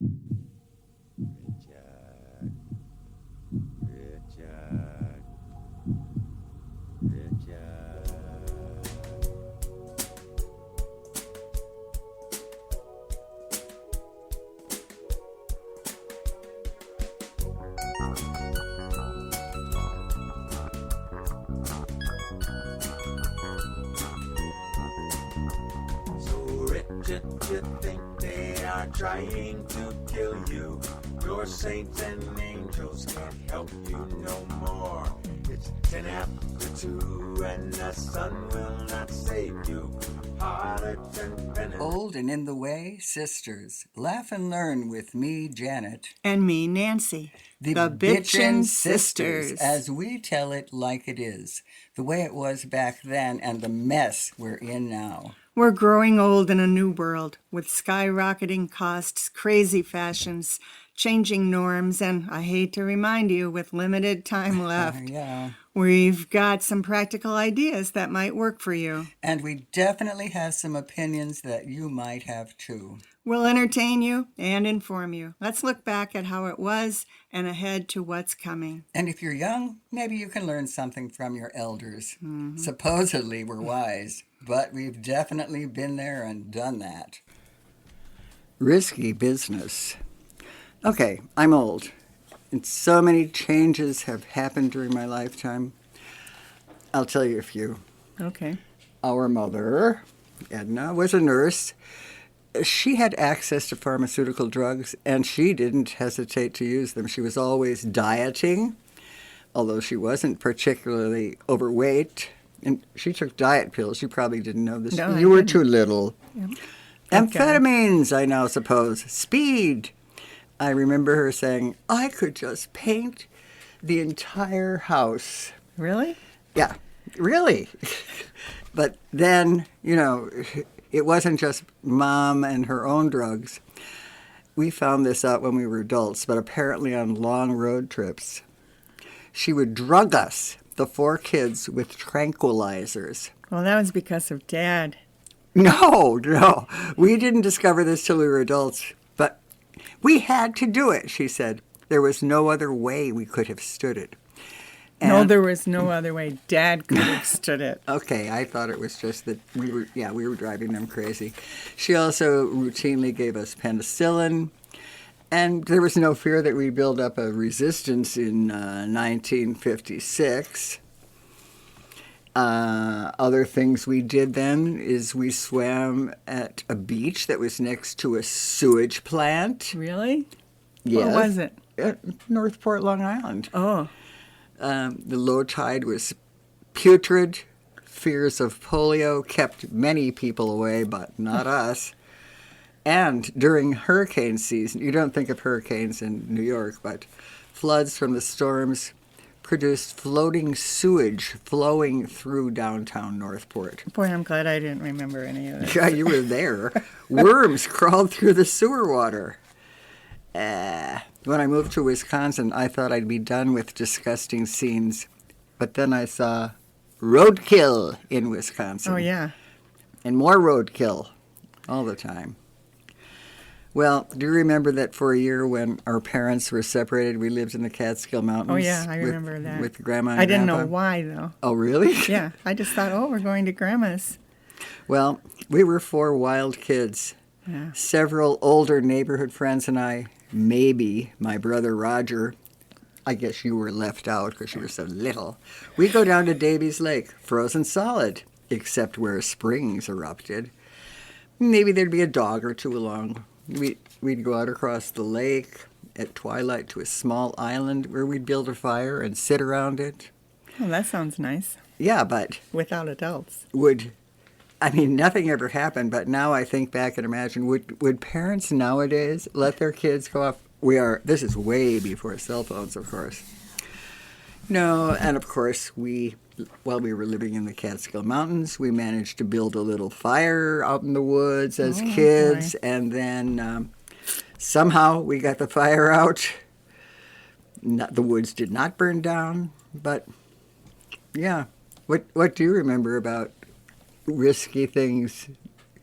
Richard, Richard, Richard. So, Richard, you think they are trying to kill you? Your saints and angels can't help you no more. It's 10 after 2 and the sun will not save you. Harder than penance. Old and in the Way Sisters. Laugh and learn with me, Janet. And me, Nancy. The Bitchin' Sisters, Sisters. as we tell it like it is. The way it was back then and the mess we're in now. We're growing old in a new world with skyrocketing costs, crazy fashions, changing norms, and I hate to remind you, with limited time left. Yeah. We've got some practical ideas that might work for you. And we definitely have some opinions that you might have too. We'll entertain you and inform you. Let's look back at how it was and ahead to what's coming. And if you're young, maybe you can learn something from your elders. Supposedly we're wise, but we've definitely been there and done that. Risky business. Okay, I'm old, and so many changes have happened during my lifetime. I'll tell you a few. Okay. Our mother, Edna, was a nurse. She had access to pharmaceutical drugs, and she didn't hesitate to use them. She was always dieting, although she wasn't particularly overweight. And she took diet pills. You probably didn't know this. No, You I were didn't. too little. Yep. Amphetamines, I now suppose. Speed. I remember her saying, I could just paint the entire house. Really? Yeah, really. But then, it wasn't just Mom and her own drugs. We found this out when we were adults, but apparently on long road trips. She would drug us, the 4 kids, with tranquilizers. Well, that was because of Dad. No, we didn't discover this till we were adults, but we had to do it, she said. There was no other way we could have stood it. No, And- there was no other way Dad could have stood it. Okay, I thought it was just that we were driving them crazy. She also routinely gave us penicillin, and there was no fear that we'd build up a resistance in 1956. Other things we did then is we swam at a beach that was next to a sewage plant. Really? Yes. What was it? At Northport, Long Island. Oh, The low tide was putrid. Fears of polio kept many people away, but not us. And during hurricane season, you don't think of hurricanes in New York, but floods from the storms produced floating sewage flowing through downtown Northport. boy, I'm glad I didn't remember any of it. Yeah, you were there. Worms crawled through the sewer water. When I moved to Wisconsin, I thought I'd be done with disgusting scenes, but then I saw roadkill in Wisconsin. Oh, yeah. And more roadkill all the time. Well, do you remember that for a year when our parents were separated, we lived in the Catskill Mountains? Oh, yeah, I remember that. With Grandma and I didn't Grandpa? know why, though. Oh, really? Yeah, I just thought, oh, we're going to Grandma's. Well, we were 4 wild kids. Yeah. Several older neighborhood friends and I, maybe my brother Roger, I guess you were left out because you were so little. We go down to Davies Lake, frozen solid, except where springs erupted. Maybe there'd be a dog or two along. We'd go out across the lake at twilight to a small island where we'd build a fire and sit around it. Oh, that sounds nice. Yeah, but Without adults. nothing ever happened, but now I think back and imagine, would parents nowadays let their kids go off? This is way before cell phones, of course. No, and of course, while we were living in the Catskill Mountains, we managed to build a little fire out in the woods as kids, boy. and then somehow we got the fire out. The woods did not burn down, but yeah. What do you remember about risky things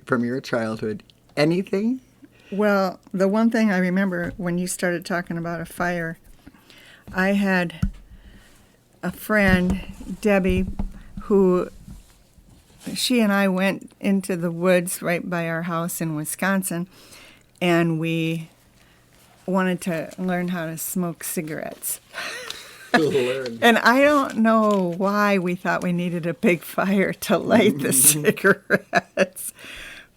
from your childhood? Anything? Well, the one thing I remember when you started talking about a fire, I had a friend, Debbie, who she and I went into the woods right by our house in Wisconsin, and we wanted to learn how to smoke cigarettes. Lord. And I don't know why we thought we needed a big fire to light the cigarettes,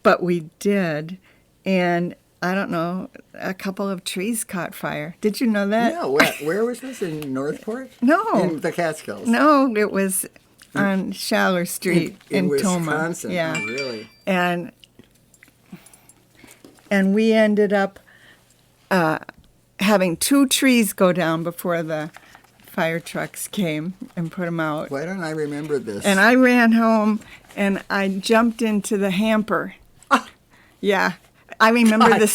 but we did. And I don't know, a couple of trees caught fire. Did you know that? No, where was this? In Northport? No. In the Catskills? No, it was on Schaller Street in Toma. Wisconsin? Yeah. Oh, really? And we ended up having 2 trees go down before the fire trucks came and put them out. Why don't I remember this? And I ran home and I jumped into the hamper. Yeah. I remember the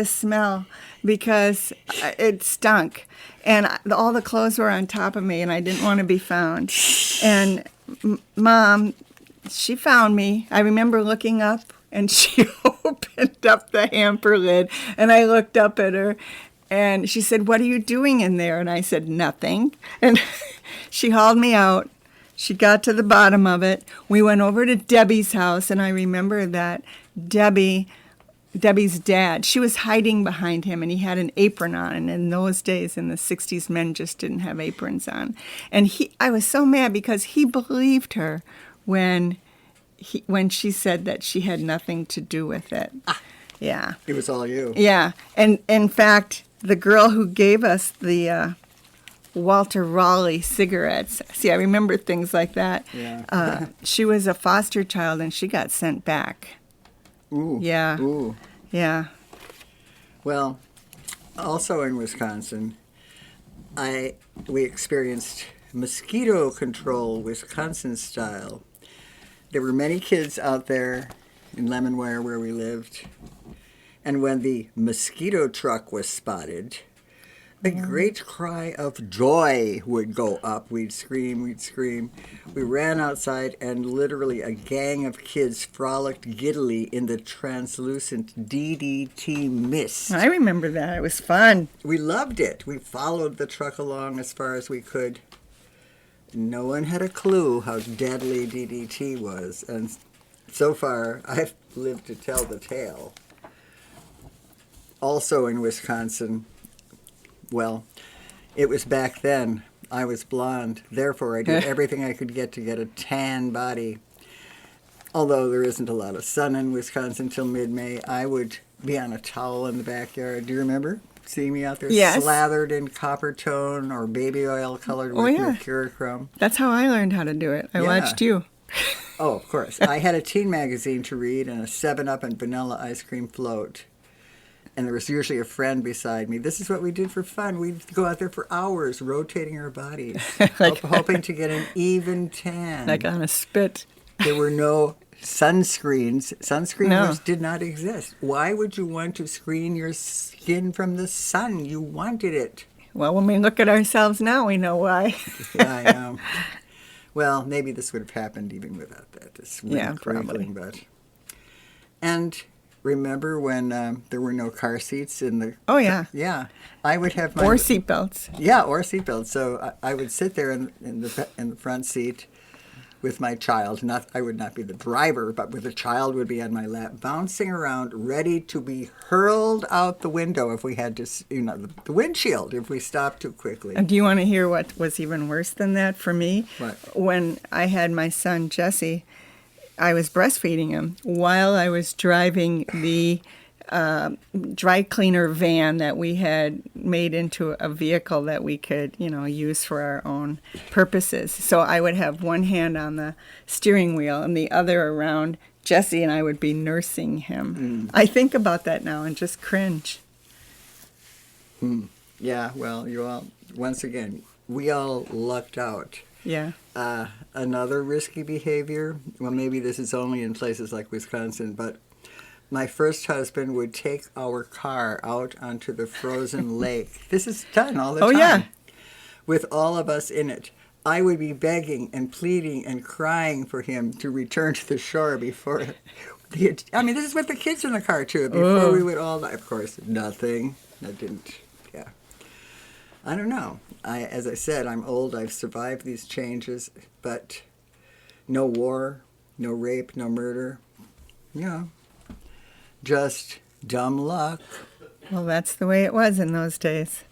smell. Because it stunk. And all the clothes were on top of me and I didn't want to be found. And Mom, she found me. I remember looking up and she opened up the hamper lid and I looked up at her and she said, "What are you doing in there?" And I said, "Nothing." And she hauled me out. She got to the bottom of it. We went over to Debbie's house and I remember that Debbie's dad, she was hiding behind him and he had an apron on. And in those days, in the 60s, men just didn't have aprons on. And I was so mad because he believed her when she said that she had nothing to do with it. Yeah. It was all you. Yeah. And in fact, the girl who gave us the Walter Raleigh cigarettes, see, I remember things like that. Yeah. She was a foster child and she got sent back. Ooh. Yeah. Ooh. Yeah. Well, also in Wisconsin, we experienced mosquito control, Wisconsin style. There were many kids out there in Lemonware where we lived, and when the mosquito truck was spotted, a great cry of joy would go up. We'd scream, we'd scream. We ran outside, and literally a gang of kids frolicked giddily in the translucent DDT mist. I remember that. It was fun. We loved it. We followed the truck along as far as we could. No one had a clue how deadly DDT was, and so far I've lived to tell the tale. Also in Wisconsin, well, it was back then. I was blonde. Therefore, I did everything I could get to get a tan body. Although there isn't a lot of sun in Wisconsin till mid-May, I would be on a towel in the backyard. Do you remember seeing me out there slathered in copper tone or baby oil colored with mercurochrome? That's how I learned how to do it. I watched you. Oh, of course. I had a teen magazine to read and a 7-Up and vanilla ice cream float. And there was usually a friend beside me. This is what we did for fun. We'd go out there for hours, rotating our bodies, hoping to get an even tan. Like on a spit. There were no sunscreens. Sunscreens did not exist. Why would you want to screen your skin from the sun? You wanted it. Well, when we look at ourselves now, we know why. Yeah, I know. Well, maybe this would have happened even without that. This probably. But. And remember when there were no car seats in the... Oh, yeah. Yeah. I would have my... Or seatbelts. Yeah, or seatbelts. So I would sit there in the front seat with my child. I would not be the driver, but with the child would be on my lap, bouncing around, ready to be hurled out the window if we had to, the windshield, if we stopped too quickly. And do you want to hear what was even worse than that for me? What? When I had my son, Jesse, I was breastfeeding him while I was driving the dry cleaner van that we had made into a vehicle that we could, use for our own purposes. So I would have one hand on the steering wheel and the other around Jesse, and I would be nursing him. I think about that now and just cringe. Yeah, well, once again, we all lucked out. Yeah. Another risky behavior, well, maybe this is only in places like Wisconsin, but my first husband would take our car out onto the frozen lake. This is done all the time. Oh, yeah. With all of us in it. I would be begging and pleading and crying for him to return to the shore before I mean, this is with the kids in the car, too. Before we would all, of course, nothing. I didn't, yeah. I don't know. As I said, I'm old. I've survived these changes, but no war, no rape, no murder. Yeah. Just dumb luck. Well, that's the way it was in those days.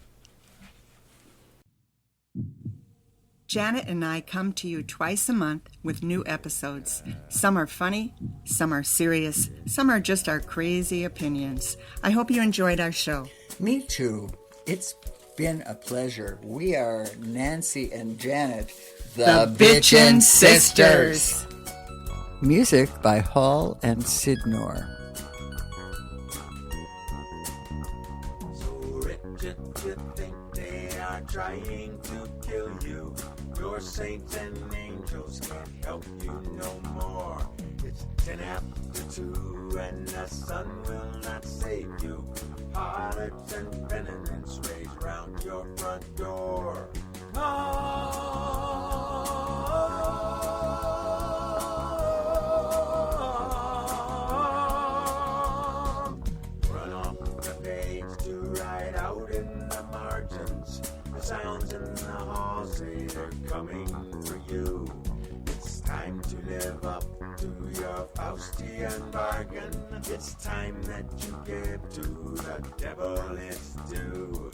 Janet and I come to you twice a month with new episodes. Some are funny, some are serious, some are just our crazy opinions. I hope you enjoyed our show. Me too. It's been a pleasure. We are Nancy and Janet, The Bitchin' Sisters. Music by Hall and Sidnor. So rich you think they are trying to kill you. Your saints and angels can't help you no more. It's 10 after 2 and the sun will not save you. Harlots and penitents raise round your front door. Run off the page to ride out in the margins. The sounds in the hall say they're coming for you. It's time to live up to your Faustian bargain. It's time that you give to the devil its due.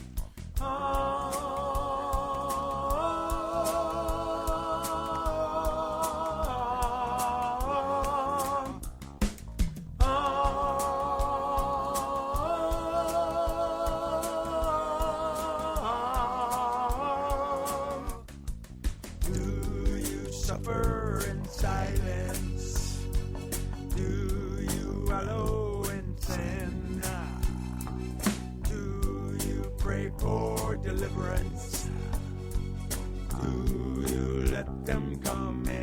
Do you suffer in silence? Do you wallow in sin? Do you pray for deliverance? Do you let them come in?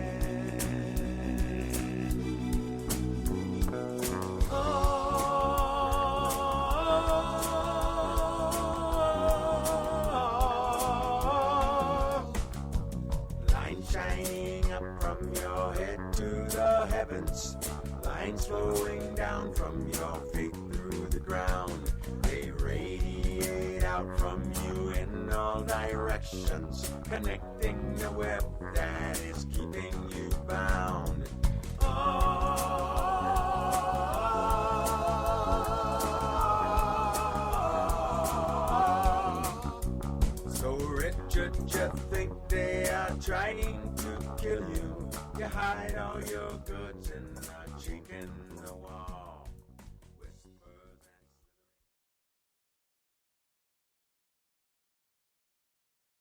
Lines shining up from your head to the heavens. Lines flowing down from your feet through the ground. They radiate out from you in all directions, connecting the web that is keeping you bound. So Richard, you think they are trying to kill you? You hide all your goods in a chink in the wall.